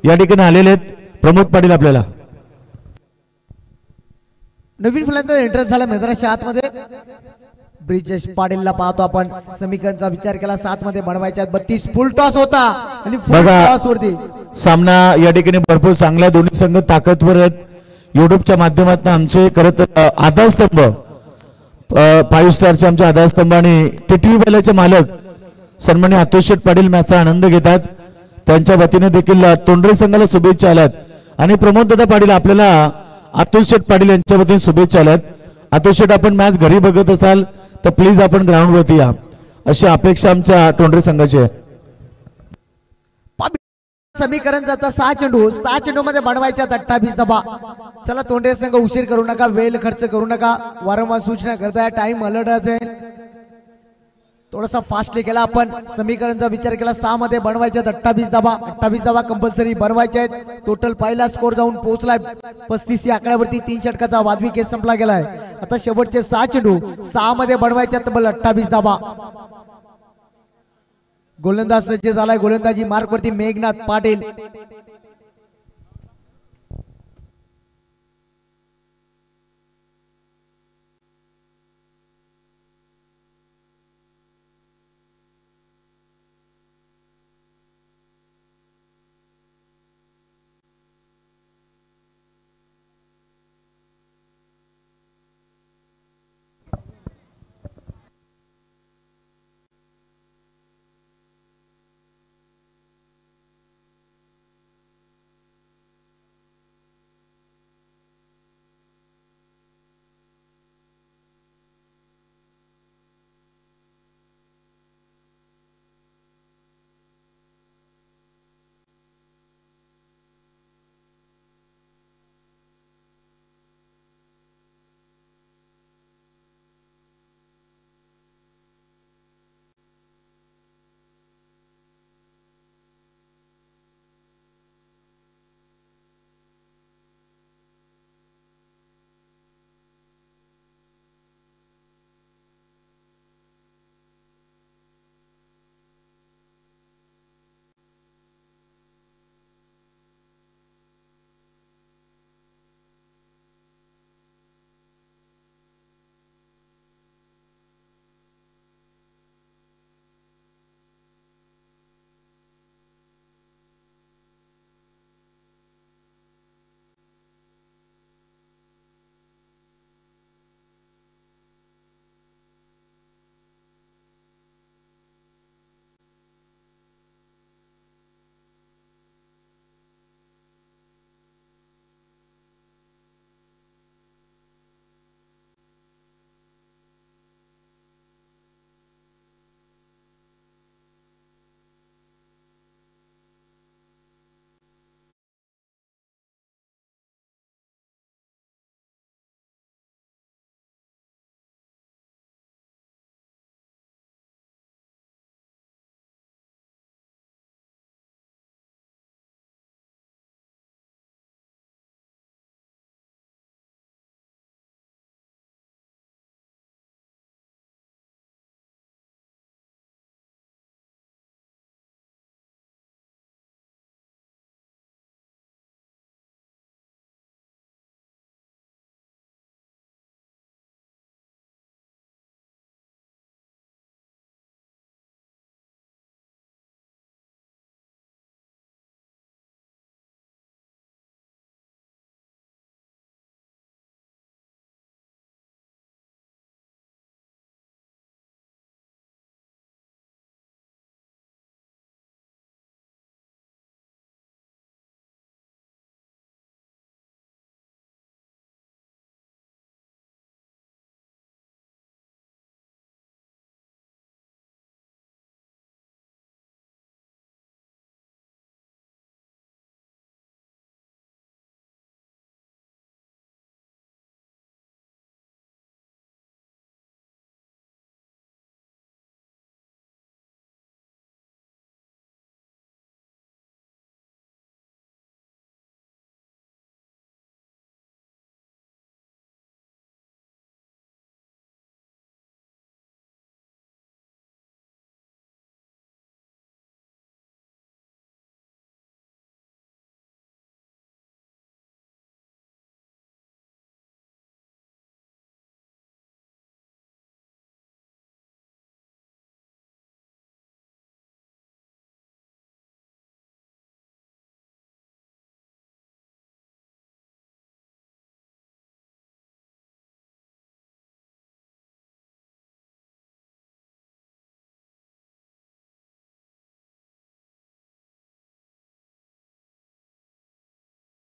या ठिकाणी आलेले आहेत. प्रमोद पाटील आपल्याला नवीन फलंदाज इंटरेस्ट झाला मैदानाच्या आतमध्ये. ब्रिजेश पाटीलला पाहतो आपण. समीकरणचा विचार केला 7 मध्ये बनवायच्या 32. फुल टॉस होता आणि फुल टॉस वरती सामना या ठिकाणी भरपूर चांगला. दोन्ही संघ ताकदवर आहेत. युट्यूबच्या माध्यमातून आमचे खरं तर आधारस्तंभ 5 स्टारचे आमचे आधारस्तंभ आणि टिटवी बैलाचे मालक सन्माननीय आतोष शेठ पाटील मॅचचा आनंद घेतात. त्यांच्या वतीने देखील तोंडरे संघाला शुभेच्छा आल्यात आणि प्रमोद दादा पाटील आपल्याला अतुल शेठ पाटील यांच्या वतीने शुभेच्छा आल्यात. अतुल शेठ आपण मॅच घरी बघत असाल तर प्लीज आपण ग्राउंड वरती या अशी अपेक्षा आमच्या तोंडरे संघाची आहे. समीकरण जाता 6 चेंडू मध्ये बनवायच्या 28 धाबा. चला तोंडरे संघ उशीर करू नका, वेळ खर्च करू नका. वारंवार सूचना करताय, टाइम अलर्ट असेल. थोडासा फास्टली केला आपण. समीकरणचा विचार केला 6 मध्ये बनवायच्या 28 धाबा. 28 धाबा कंपल्सरी बनवायच्या आहेत. टोटल पहिला स्कोर जाऊन पोहोचलाय 35 या आकड्यावरती. 3 षटकाचा वादवी केस संपला गेलाय. आता शेवटचे 6 चेंडू 6 मध्ये बनवायच्या तब्बल 28 धाबा. गोलंदाज सज्ज झालाय. गोलंदाजी मार्क वरती मेघनाथ पाटील.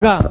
बघा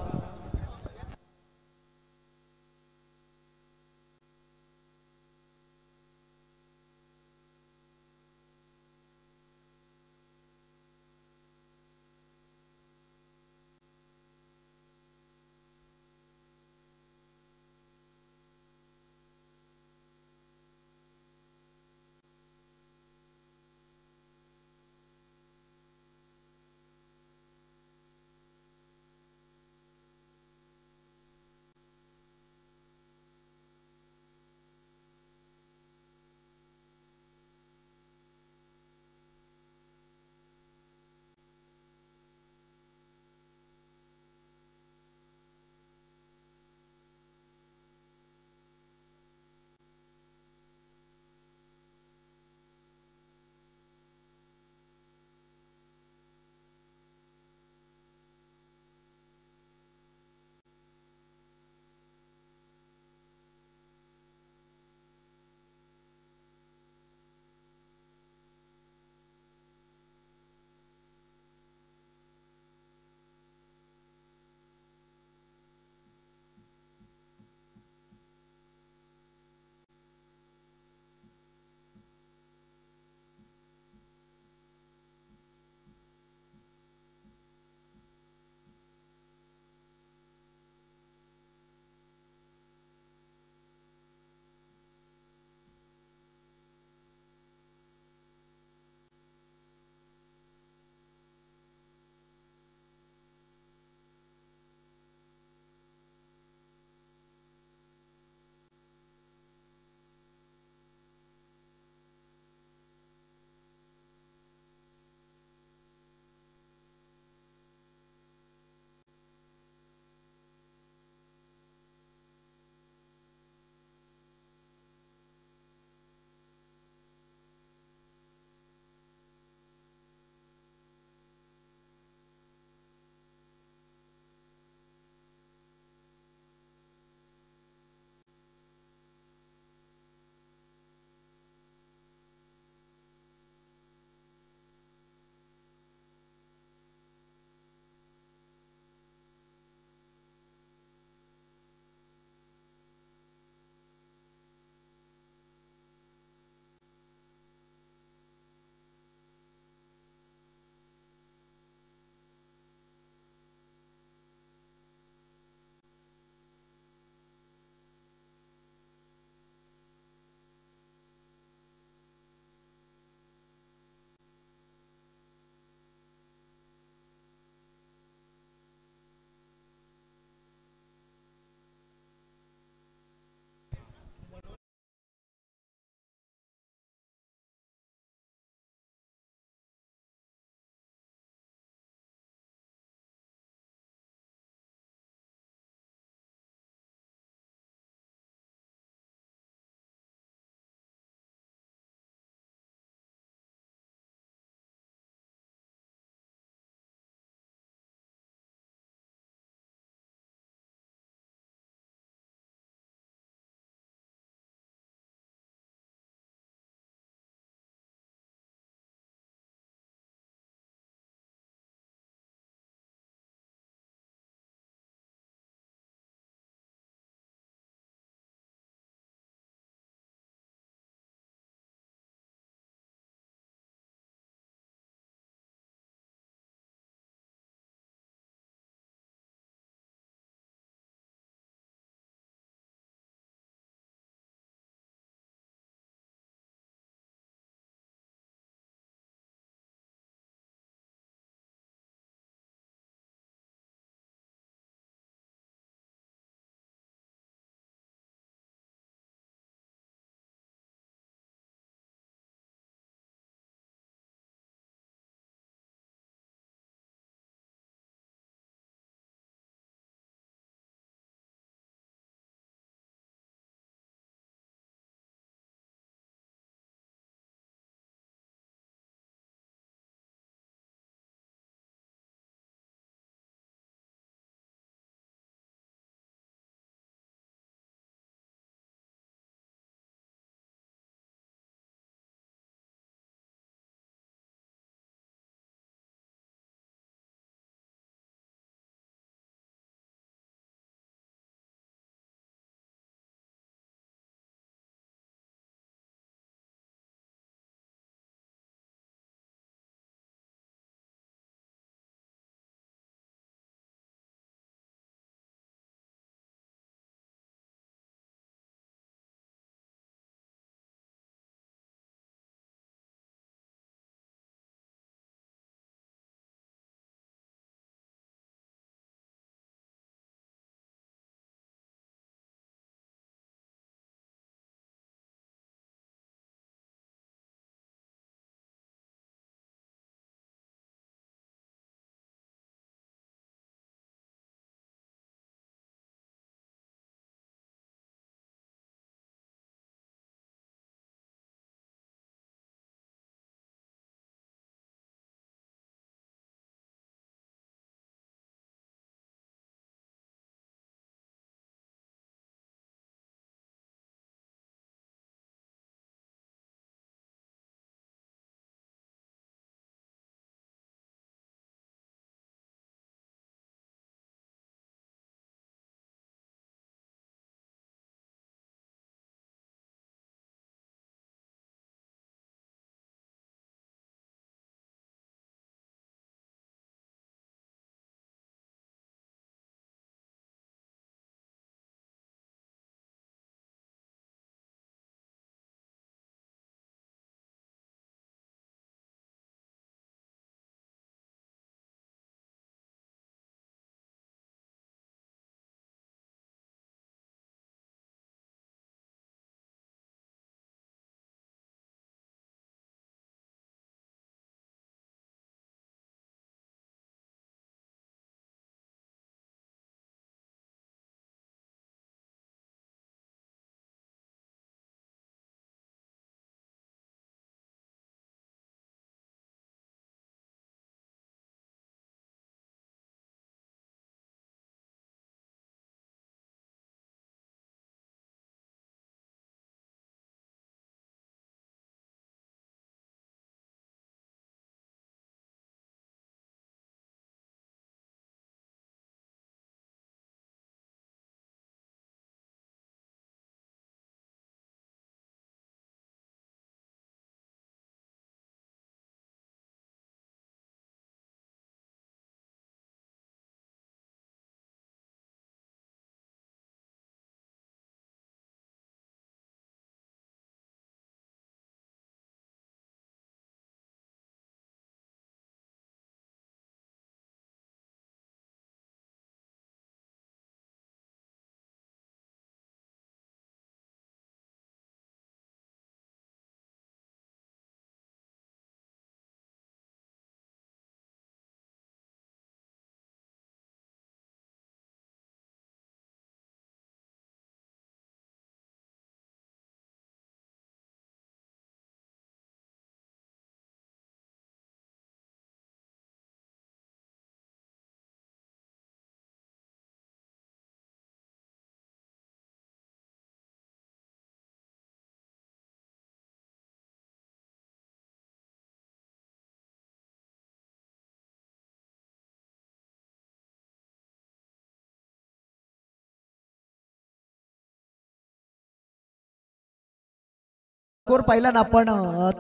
स्कोर पाहिला ना आपण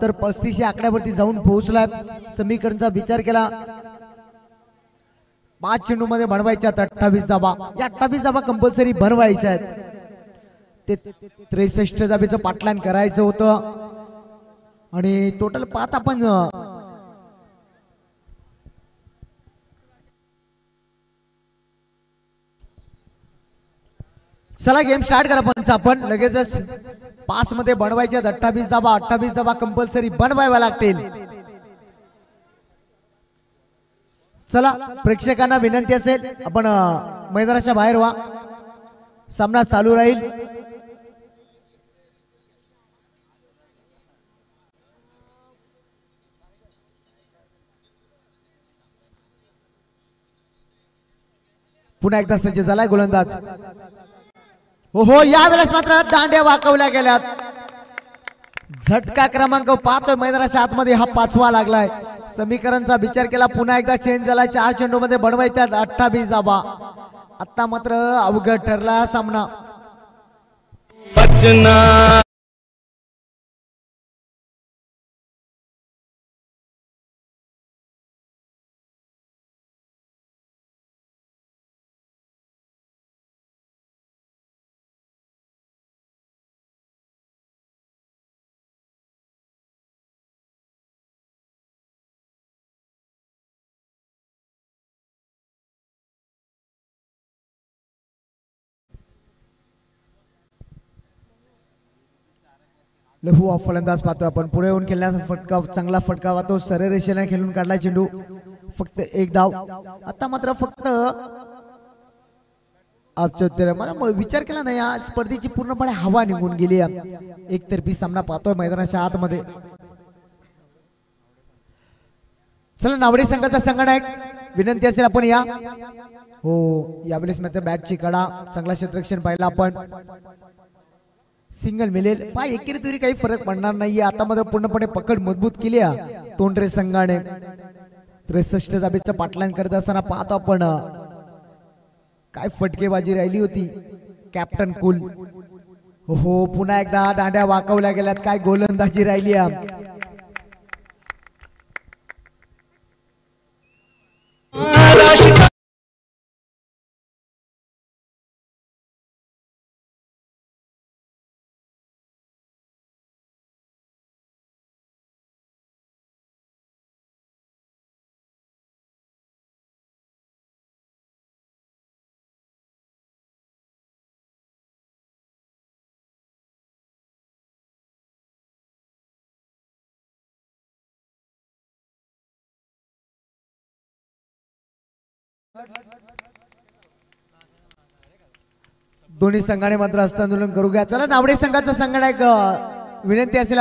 तर 35 या आकड्यावरती जाऊन पोहोचलाय. समीकरणचा विचार केला 5 चेंडू मध्ये बनवायच्यात 28 धाबा. या 28 धाबा कंपल्सरी बनवायच्या आहेत. ते 63 धाबेचं पाटलान करायचं होतं आणि टोटल 5 आपण चला गेम स्टार्ट करा. पंच आपण लगेचच 5 मध्ये बनवायचे 28 धाबा कंपल्सरी बनवाव्या लागतील. चला प्रेक्षकांना विनंती असेल आपण मैदानाच्या बाहेर व्हा. सामना चालू राहील. पुन्हा एकदा सज्ज झालाय गोलंदाज. हो यावेळेस मात्र दांड्या वाकवल्या गेल्यात. झटका क्रमांक पाहतोय मैदानाच्या आतमध्ये हा 5वा लागलाय. समीकरणचा विचार केला पुन्हा एकदा चेंज झालाय. 4 चेंडू मध्ये बनवायच्यात 28 धाबा. आता मात्र अवघड ठरला सामना. लघु फलंदाज पाहतोय आपण. पुढे येऊन खेळण्याचा फटका चांगला फटका तो सरळ रेषेने खेळून काढला चेंडू. फक्त 1 धाव. आता मात्र फक्त विचार केला ना या स्पर्धेची पूर्णपणे हवा निघून गेली. एकतर्फी सामना पाहतोय मैदानाच्या आतमध्ये. चला नावडे संघाचा संघनायक विनंती असेल आपण या. हो यावेळेस मात्र बॅटची कडा चांगला क्षेत्ररक्षण पाहिला आपण. सिंगल मिळेल पाय एकेरी तुरी काही फरक पडणार नाहीये. आता मात्र पूर्णपणे पकड मजबूत केली तोंडरे संघाने. 63 धाबेचं पाटलान करत असताना पाहतो आपण काय फटकेबाजी राहिली होती. कॅप्टन कुल हो पुन्हा एकदा दांड्या वाकवल्या गेल्यात. काय गोलंदाजी राहिली. दोन्ही संघाने मात्र हस्तांदोलन करू घ्या. चला नावडे संघाचा संघनायक विनंती असेल